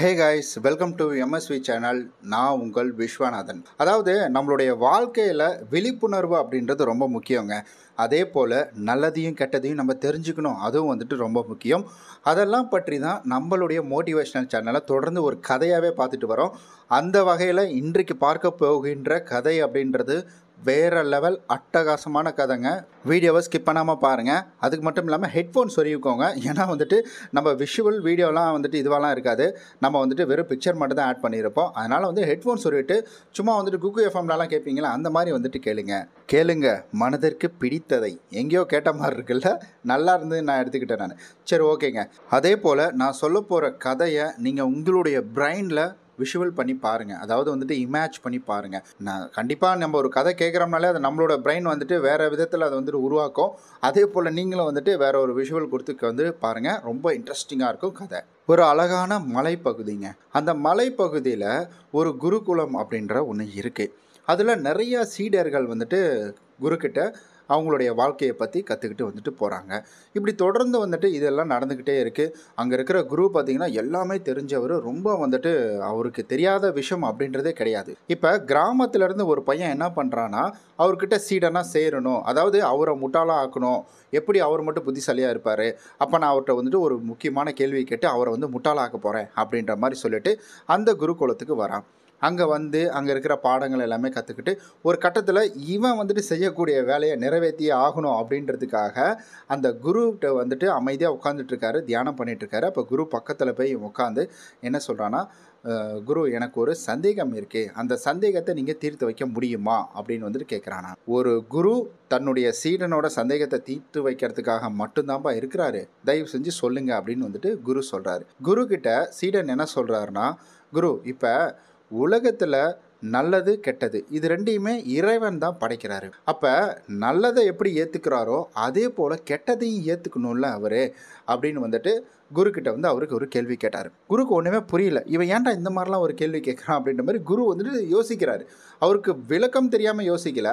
Hey guys, welcome to MSV channel. நான் உங்கள் விஸ்வநாதன். அதாவது நம்மளுடைய வாழ்க்கையில் விழிப்புணர்வு அப்படின்றது ரொம்ப முக்கியங்க. அதே போல் நல்லதையும் கெட்டதையும் நம்ம தெரிஞ்சுக்கணும், அதுவும் ரொம்ப முக்கியம். அதெல்லாம் பற்றி தான் நம்மளுடைய மோட்டிவேஷ்னல் சேனலை தொடர்ந்து ஒரு கதையாகவே பார்த்துட்டு வரோம். அந்த வகையில் இன்றைக்கு பார்க்க போகின்ற கதை அப்படின்றது வேறு லெவல் அட்டகாசமான கதைங்க. வீடியோவை ஸ்கிப் பண்ணாமல் பாருங்கள். அதுக்கு மட்டும் இல்லாமல் ஹெட்ஃபோன் சொருகிக்கோங்க. ஏன்னா நம்ம விஷுவல் வீடியோலாம் இதுவாலாம் இருக்காது. நம்ம வெறும் பிக்சர் மட்டும் தான் ஆட் பண்ணியிருப்போம். அதனால் ஹெட்ஃபோன் சொல்லிட்டு சும்மா குக்கு எஃப்எம்லாம் கேட்பீங்களா, அந்த மாதிரி கேளுங்க மனதிற்கு பிடித்ததை. எங்கேயோ கேட்ட மாதிரி இருக்குல்ல, நல்லா இருந்து நான் எடுத்துக்கிட்டேன் நான். சரி, ஓகேங்க. அதே போல் நான் சொல்ல போகிற கதையை நீங்கள் உங்களுடைய பிரைனில் விஷுவல் பண்ணி பாருங்கள். அதாவது இமேஜ் பண்ணி பாருங்கள். நான் கண்டிப்பாக நம்ம ஒரு கதை கேட்குறோம்னாலே அது நம்மளோட பிரெயின் வேறு விதத்தில் அதை உருவாக்கும். அதே போல் நீங்களும் வேறு ஒரு விஷுவல் கொடுத்து பாருங்கள். ரொம்ப இன்ட்ரெஸ்டிங்காக இருக்கும் கதை. ஒரு அழகான மலைப்பகுதிங்க. அந்த மலைப்பகுதியில் ஒரு குருகுலம் அப்படின்ற ஒன்று இருக்குது. அதில் நிறையா சீடர்கள் குருக்கிட்ட அவங்களுடைய வாழ்க்கையை பற்றி கற்றுக்கிட்டு போகிறாங்க. இப்படி தொடர்ந்து இதெல்லாம் நடந்துக்கிட்டே இருக்குது. அங்கே இருக்கிற குரு பார்த்திங்கன்னா எல்லாமே தெரிஞ்சவர். ரொம்ப அவருக்கு தெரியாத விஷயம் அப்படின்றதே கிடையாது. இப்போ கிராமத்திலேருந்து ஒரு பையன் என்ன பண்ணுறான்னா, அவர்கிட்ட சீடனாக சேரணும், அதாவது அவரை முட்டாளாக ஆக்கணும். எப்படி அவர் மட்டும் புத்திசாலியாக இருப்பார், அப்போ நான் அவர்கிட்ட ஒரு முக்கியமான கேள்வி கேட்டு அவரை முட்டாளாக்க போகிறேன் அப்படின்ற மாதிரி சொல்லிட்டு அந்த குருகுலத்துக்கு வரான். அங்கே அங்கே இருக்கிற பாடங்கள் எல்லாமே கற்றுக்கிட்டு ஒரு கட்டத்தில் இவன் செய்யக்கூடிய வேலையை நிறைவேற்றியே ஆகணும் அப்படின்றதுக்காக அந்த குருகிட்ட அமைதியாக உட்காந்துட்ருக்காரு, தியானம் பண்ணிகிட்ருக்காரு. அப்போ குரு பக்கத்தில் போய் உட்காந்து என்ன சொல்கிறான்னா, குரு, எனக்கு ஒரு சந்தேகம் இருக்குது, அந்த சந்தேகத்தை நீங்கள் தீர்த்து வைக்க முடியுமா அப்படின்னு கேட்குறானா. ஒரு குரு தன்னுடைய சீடனோட சந்தேகத்தை தீர்த்து வைக்கிறதுக்காக மட்டும்தான்ப்பா இருக்கிறாரு, தயவு செஞ்சு சொல்லுங்கள் அப்படின்னு குரு சொல்கிறாரு. குரு கிட்ட சீடன் என்ன சொல்கிறாருன்னா, குரு, இப்போ உலகத்தில் நல்லது கெட்டது இது ரெண்டையுமே இறைவன் தான் படைக்கிறாரு. அப்போ நல்லதை எப்படி ஏற்றுக்கிறாரோ அதே போல் கெட்டதையும் ஏற்றுக்கணும்ல அவர் அப்படின்னு குருக்கிட்ட அவருக்கு ஒரு கேள்வி கேட்டார். குருக்கு ஒன்றுமே புரியல. இவன் ஏன்டா இந்த மாதிரிலாம் ஒரு கேள்வி கேட்குறான் அப்படின்ற மாதிரி குரு யோசிக்கிறாரு. அவருக்கு விளக்கம் தெரியாமல் யோசிக்கல.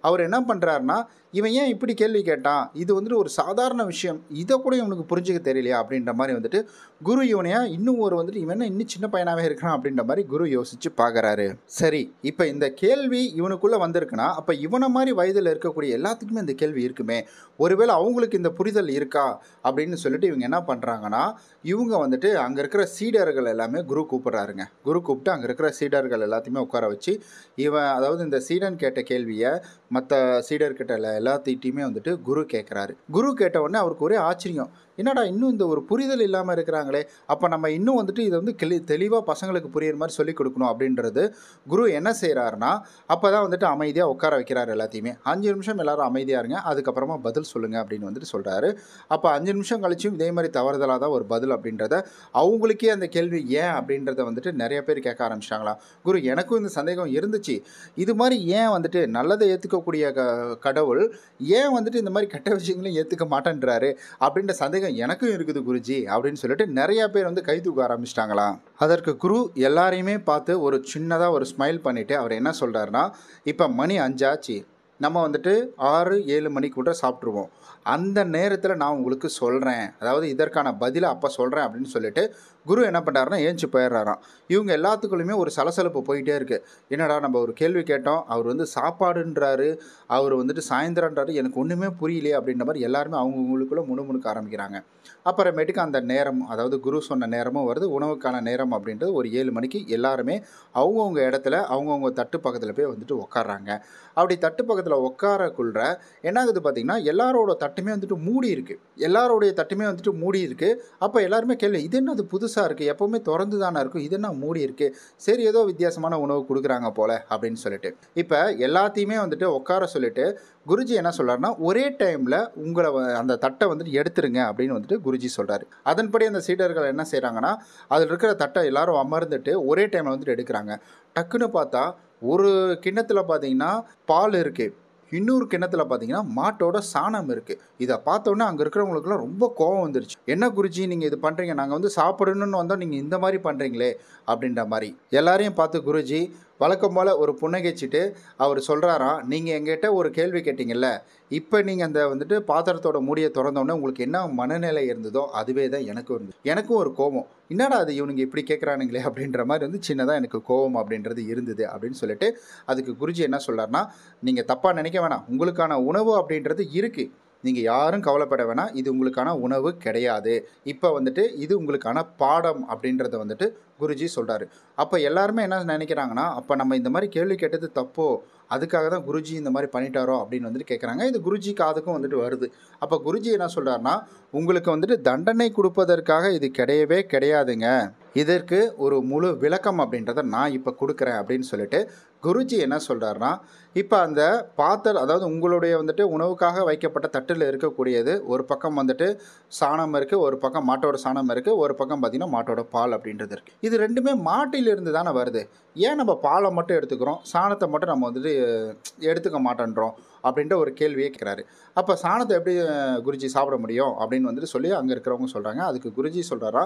அவர் என்ன பண்ணுறாருனா, இவன் ஏன் இப்படி கேள்வி கேட்டான், இது ஒரு சாதாரண விஷயம், இதை கூட இவனுக்கு புரிஞ்சுக்க தெரியலையா அப்படின்ற மாதிரி குரு இவனையா இன்னும் இவன் இன்னும் சின்ன பையனாகவே இருக்கிறான் அப்படின்ற மாதிரி குரு யோசித்து பார்க்குறாரு. சரி, இப்போ இந்த கேள்வி இவனுக்குள்ளே வந்திருக்குன்னா அப்போ இவனை மாதிரி வயதில் இருக்கக்கூடிய எல்லாத்துக்குமே இந்த கேள்வி இருக்குமே, ஒருவேளை அவங்களுக்கு இந்த புரிதல் இருக்கா அப்படின்னு சொல்லிட்டு இவங்க என்ன பண்ணுறாங்கன்னா, இவங்க அங்கே இருக்கிற சீடர்கள் எல்லாமே குரு கூப்பிட்றாருங்க. குரு கூப்பிட்டு அங்கே இருக்கிற சீடர்கள் எல்லாத்தையுமே உட்கார வச்சு அதாவது இந்த சீடன் கேட்ட கேள்வியை மற்ற சீடர்கிட்ட எல்லாத்திட்டையுமே குரு கேட்குறாரு. குரு கேட்ட உடனே அவருக்கு ஒரே ஆச்சரியம். என்னடா இன்னும் இந்த ஒரு புரிதல் இல்லாமல் இருக்கிறாங்களே, அப்போ நம்ம இன்னும் இதை தெளிவாக பசங்களுக்கு புரியுற மாதிரி சொல்லிக் கொடுக்கணும் அப்படின்றது குரு என்ன செய்கிறாருன்னா, அப்போ தான் அமைதியாக உட்கார வைக்கிறார் எல்லாத்தையுமே. 5 நிமிஷம் எல்லோரும் அமைதியாக இருங்க, அதுக்கப்புறமா பதில் சொல்லுங்கள் அப்படின்னு சொல்கிறாரு. அப்போ 5 நிமிஷம் கழிச்சும் இதே மாதிரி தவறுதலாக தான் ஒரு பதில் அப்படின்றத அவங்களுக்கே அந்த கேள்வி ஏன் அப்படின்றத நிறைய பேர் கேட்க ஆரம்பிச்சிட்டாங்களா. குரு, எனக்கும் இந்த சந்தேகம் இருந்துச்சு, இது மாதிரி ஏன் நல்லதை ஏற்றுக்கக்கூடிய கடவுள் ஏன் இந்த மாதிரி கெட்ட விஷயங்களையும் ஏற்றுக்க மாட்டேன்றாரு அப்படின்ற சந்தேகம் எனக்கும் இருக்குது குருஜி அப்படின்னு சொல்லிட்டு நிறைய பேர் கை தூக்க ஆரம்பிச்சிட்டாங்களாம். அதற்கு குரு எல்லாரையுமே பார்த்து ஒரு சின்னதாக ஒரு ஸ்மைல் பண்ணிவிட்டு அவர் என்ன சொல்கிறாருன்னா, இப்போ மணி 5 ஆச்சு, நம்ம 6-7 மணிக்குள்ள சாப்பிட்ருவோம், அந்த நேரத்தில் நான் உங்களுக்கு சொல்கிறேன், அதாவது இதற்கான பதிலை அப்போ சொல்கிறேன் அப்படின்னு சொல்லிட்டு குரு என்ன பண்ணுறாருன்னா ஏஞ்சி போயிடுறாராம். இவங்க எல்லாத்துக்குள்ளுமே ஒரு சலசலப்பு போயிட்டே இருக்குது. என்னடா நம்ம ஒரு கேள்வி கேட்டோம், அவர் சாப்பாடுன்றாரு, அவர் சாயந்தரன்றாரு, எனக்கு ஒன்றுமே புரியலையே அப்படின்ற மாதிரி எல்லாருமே அவங்கவுங்களுக்குள்ளே முணுமுணுக்க ஆரம்பிக்கிறாங்க. அப்புறமேட்டுக்கு அந்த நேரம், அதாவது குரு சொன்ன நேரமும் வருது, உணவுக்கான நேரம் அப்படின்றது ஒரு 7 மணிக்கு எல்லாருமே அவங்கவுங்க இடத்துல அவங்கவுங்க தட்டு பக்கத்தில் போய் உட்காடுறாங்க. அப்படி தட்டு பக்கத்தில் உட்காரக்குள்ள என்ன ஆகுது பார்த்திங்கன்னா, எல்லாரோட தட்டுமே மூடி இருக்குது, எல்லாரோடைய தட்டுமே மூடி இருக்குது. அப்போ எல்லாருமே கேள்வி, இது என்னது புதுசாக இருக்குது, எப்போவுமே திறந்து தானே இருக்கும், இது என்ன மூடி இருக்குது, சரி ஏதோ வித்தியாசமான உணவு கொடுக்குறாங்க போல் அப்படின்னு சொல்லிட்டு இப்போ எல்லாத்தையுமே உட்கார சொல்லிட்டு குருஜி என்ன சொல்கிறாருன்னா, ஒரே டைமில் உங்களை அந்த தட்டை எடுத்துருங்க அப்படின்னு குருஜி சொல்கிறாரு. அதன்படி அந்த சீடர்கள் என்ன செய்கிறாங்கன்னா, அதில் இருக்கிற தட்டை எல்லாரும் அமர்ந்துட்டு ஒரே டைமில் எடுக்கிறாங்க. டக்குன்னு பார்த்தா ஒரு கிண்ணத்தில் பார்த்தீங்கன்னா பால் இருக்குது, இன்னொரு கிண்ணத்தில் பார்த்தீங்கன்னா மாட்டோட சாணம் இருக்குது. இதை பார்த்தோன்னே அங்கே இருக்கிறவங்களுக்குலாம் ரொம்ப கோபம் வந்துருச்சு. என்ன குருஜி நீங்கள் இது பண்ணுறீங்க, நாங்கள் சாப்பிடணுன்னு வந்தால் நீங்கள் இந்த மாதிரி பண்ணுறீங்களே அப்படின்ற மாதிரி எல்லாரையும் பார்த்து குருஜி வழக்கம் போல் ஒரு புன்னகைச்சிட்டு அவர் சொல்கிறாராம், நீங்கள் எங்கிட்ட ஒரு கேள்வி கேட்டிங்கல்ல, இப்போ நீங்கள் அந்த வந்துட்டு பாத்திரத்தோட மூடியை திறந்தோடனே உங்களுக்கு என்ன மனநிலை இருந்ததோ அதுவே தான் எனக்கும் இருந்தது. எனக்கும் ஒரு கோபம், என்னடா அது இவனுங்க இப்படி கேட்குறானுங்களே அப்படின்ற மாதிரி வந்து சின்னதாக எனக்கு கோபம் அப்படின்றது இருந்தது அப்படின்னு சொல்லிட்டு அதுக்கு குருஜி என்ன சொல்கிறாருன்னா, நீங்கள் தப்பாக நினைக்க வேணாம், உங்களுக்கான உணவு அப்படின்றது இருக்குது, நீங்கள் யாரும் கவலைப்பட வேணாம், இது உங்களுக்கான உணவு கிடையாது, இப்போ வந்துட்டு இது உங்களுக்கான பாடம் அப்படின்றத வந்துட்டு குருஜி சொல்கிறாரு. அப்போ எல்லாருமே என்ன நினைக்கிறாங்கன்னா, அப்போ நம்ம இந்த மாதிரி கேள்வி கேட்டது தப்போ, அதுக்காக தான் குருஜி இந்த மாதிரி பண்ணிட்டாரோ அப்படின்னு வந்துட்டு கேட்குறாங்க. இது குருஜி காதுக்கும் வந்துட்டு வருது. அப்போ குருஜி என்ன சொல்கிறாருன்னா, உங்களுக்கு வந்துட்டு தண்டனை கொடுப்பதற்காக இது கிடையவே கிடையாதுங்க, இதற்கு ஒரு முழு விளக்கம் அப்படின்றத நான் இப்போ கொடுக்குறேன் அப்படின்னு சொல்லிட்டு குருஜி என்ன சொல்கிறாருன்னா, இப்போ அந்த பாத்திரம், அதாவது உங்களுடைய வந்துட்டு உணவுக்காக வைக்கப்பட்ட தட்டில் இருக்கக்கூடியது ஒரு பக்கம் வந்துட்டு சாணம் இருக்குது, ஒரு பக்கம் மாட்டோட சாணம் இருக்குது, ஒரு பக்கம் பார்த்திங்கன்னா மாட்டோட பால் அப்படின்றது இருக்குது. இது ரெண்டுமே மாட்டிலிருந்து தானே வருது, ஏன் நம்ம பாலை மட்டும் எடுத்துக்கிறோம், சாணத்தை மட்டும் நம்ம வந்துட்டு எடுத்துக்க மாட்டேன்றோம் அப்படின்ற ஒரு கேள்வியே கேட்குறாரு. அப்போ சாணத்தை எப்படி குருஜி சாப்பிட முடியும் அப்படின்னு வந்துட்டு சொல்லி அங்கே இருக்கிறவங்க சொல்கிறாங்க. அதுக்கு குருஜி சொல்கிறாரா,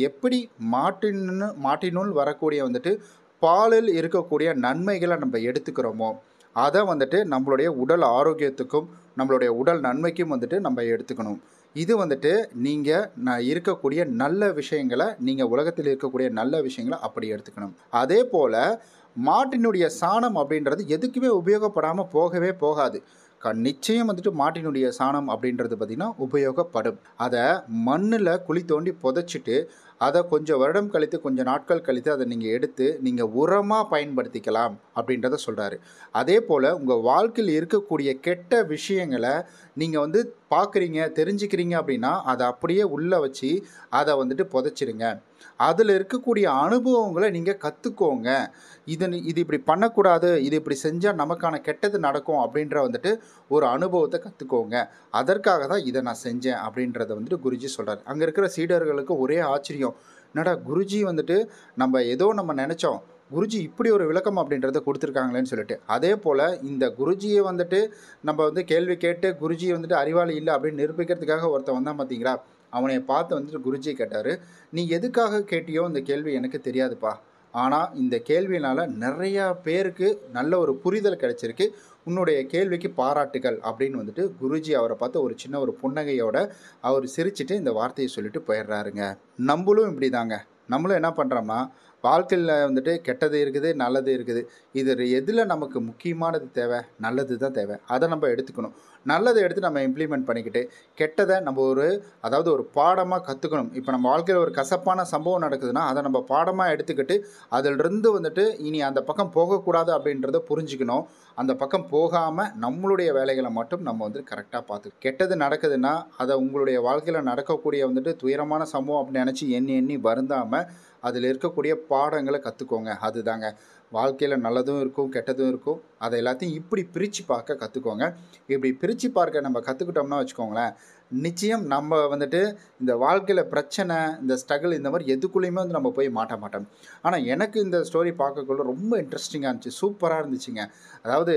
எப்படி மாட்டினுள் வரக்கூடிய வந்துட்டு பாலில் இருக்கக்கூடிய நன்மைகளை நம்ம எடுத்துக்கிறோமோ அதை வந்துட்டு நம்மளுடைய உடல் ஆரோக்கியத்துக்கும் நம்மளுடைய உடல் நன்மைக்கும் வந்துட்டு நம்ம எடுத்துக்கணும். இது வந்துட்டு நீங்கள் இருக்கக்கூடிய நல்ல விஷயங்களை, நீங்கள் உலகத்தில் இருக்கக்கூடிய நல்ல விஷயங்களை அப்படி எடுத்துக்கணும். அதே போல் மாட்டினுடைய சாணம் அப்படின்றது எதுக்குமே உபயோகப்படாமல் போகவே போகாது. நிச்சயம் வந்துட்டு மாட்டினுடைய சாணம் அப்படின்றது பார்த்திங்கன்னா உபயோகப்படும். அதை மண்ணில் குழி தோண்டி புதைச்சிட்டு அதை கொஞ்சம் வருடம் கழித்து, கொஞ்சம் நாட்கள் கழித்து அதை நீங்கள் எடுத்து நீங்கள் உரமாக பயன்படுத்திக்கலாம் அப்படின்றத சொல்கிறாரு. அதே போல் உங்கள் வாழ்க்கையில் இருக்கக்கூடிய கெட்ட விஷயங்களை நீங்கள் வந்து பார்க்குறீங்க, தெரிஞ்சுக்கிறீங்க அப்படின்னா அதை அப்படியே உள்ளே வச்சு அதை வந்துட்டு புதைச்சிருங்க. அதில் இருக்கக்கூடிய அனுபவங்களை நீங்கள் கற்றுக்கோங்க. இது இப்படி பண்ணக்கூடாது, இது இப்படி செஞ்சால் நமக்கான கெட்டது நடக்கும் அப்படின்ற வந்துட்டு ஒரு அனுபவத்தை கற்றுக்கோங்க. அதற்காக தான் இதை நான் செஞ்சேன் அப்படின்றத வந்துட்டு குருஜி சொல்கிறார். அங்கே இருக்கிற சீடர்களுக்கு ஒரே ஆச்சரியம், என்னடா குருஜி வந்துட்டு நம்ம நினச்சோம், குருஜி இப்படி ஒரு விளக்கம் அப்படின்றத கொடுத்துருக்காங்களேன்னு சொல்லிட்டு. அதே போல் இந்த குருஜியை வந்துட்டு நம்ம வந்து கேள்வி கேட்டு குருஜியை வந்துட்டு அறிவாளி இல்லை அப்படின்னு நிரூபிக்கிறதுக்காக ஒருத்தன் வந்தான் பார்த்தீங்களா, அவனை பார்த்து வந்துட்டு குருஜி கேட்டார், நீ எதுக்காக கேட்டியோ இந்த கேள்வி எனக்கு தெரியாதுப்பா, ஆனால் இந்த கேள்வினால் நிறையா பேருக்கு நல்ல ஒரு புரிதல் கிடைச்சிருக்கு, உன்னுடைய கேள்விக்கு பாராட்டுகள் அப்படின்னு வந்துட்டு குருஜி அவரை பார்த்து ஒரு சின்ன ஒரு புன்னகையோட அவர் சிரிச்சுட்டு இந்த வார்த்தையை சொல்லிட்டு போயிடுறாருங்க. நம்மளும் இப்படி தாங்க, நம்மளும் என்ன பண்ணுறோம்னா வாழ்க்கையில் வந்துட்டு கெட்டது இருக்குது, நல்லது இருக்குது, இது எதில் நமக்கு முக்கியமானது தேவை, நல்லது தான் தேவை, அதை நம்ம எடுத்துக்கணும். நல்லதை எடுத்து நம்ம இம்ப்ளிமெண்ட் பண்ணிக்கிட்டு கெட்டதை நம்ம ஒரு பாடமாக கற்றுக்கணும். இப்போ நம்ம வாழ்க்கையில் ஒரு கசப்பான சம்பவம் நடக்குதுன்னா அதை நம்ம பாடமாக எடுத்துக்கிட்டு அதிலிருந்து வந்துட்டு இனி அந்த பக்கம் போகக்கூடாது அப்படின்றத புரிஞ்சுக்கணும். அந்த பக்கம் போகாமல் நம்மளுடைய வேலைகளை மட்டும் நம்ம வந்து கரெக்டாக பார்த்து, கெட்டது நடக்குதுன்னா அதை உங்களுடைய வாழ்க்கையில் நடக்கக்கூடிய வந்துட்டு துயரமான சம்பவம் அப்படின்னு நினச்சி எண்ணி வருந்தாமல் அதில் இருக்கக்கூடிய பாடங்களை கற்றுக்கோங்க. அதுதாங்க வாழ்க்கையில் நல்லதும் இருக்கும், கெட்டதும் இருக்கும், அதை எல்லாத்தையும் இப்படி பிரித்து பார்க்க கற்றுக்கோங்க. இப்படி பிரித்து பார்க்க நம்ம கற்றுக்கிட்டோம்னா வச்சுக்கோங்களேன், நிச்சயம் நம்ம வந்துட்டு இந்த வாழ்க்கையில் பிரச்சனை, இந்த ஸ்ட்ரகிள், இந்த மாதிரி எதுக்குள்ளேயுமே வந்து நம்ம போய் மாட்டோம். ஆனால் எனக்கு இந்த ஸ்டோரி பார்க்கக்குள்ள ரொம்ப இன்ட்ரெஸ்டிங்காக இருந்துச்சு, சூப்பராக இருந்துச்சுங்க. அதாவது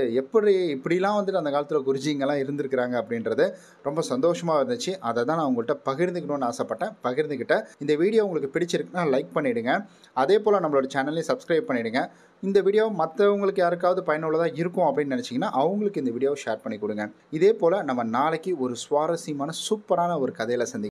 இப்படிலாம் வந்துட்டு அந்த காலத்தில் குருஜிங்கெல்லாம் இருந்திருக்கிறாங்க அப்படின்றது ரொம்ப சந்தோஷமாக இருந்துச்சு. அதை தான் நான் உங்கள்கிட்ட பகிர்ந்துக்கணும்னு ஆசைப்பட்டேன், பகிர்ந்துக்கிட்டேன். இந்த வீடியோ உங்களுக்கு பிடிச்சிருக்குன்னா லைக் பண்ணிவிடுங்க. அதே போல் நம்மளோட சேனலையும் சப்ஸ்கிரைப் பண்ணிவிடுங்க. இந்த வீடியோ மற்றவங்களுக்கு யாருக்காவது பயனுள்ளதாக இருக்கும் அப்படின்னு நினச்சிங்கன்னா அவங்களுக்கு இந்த வீடியோவை ஷேர் பண்ணி கொடுங்க. இதே போல் நம்ம நாளைக்கு ஒரு சுவாரஸ்யமான சூப்பரான ஒரு கதையில் சந்திக்கலாம்.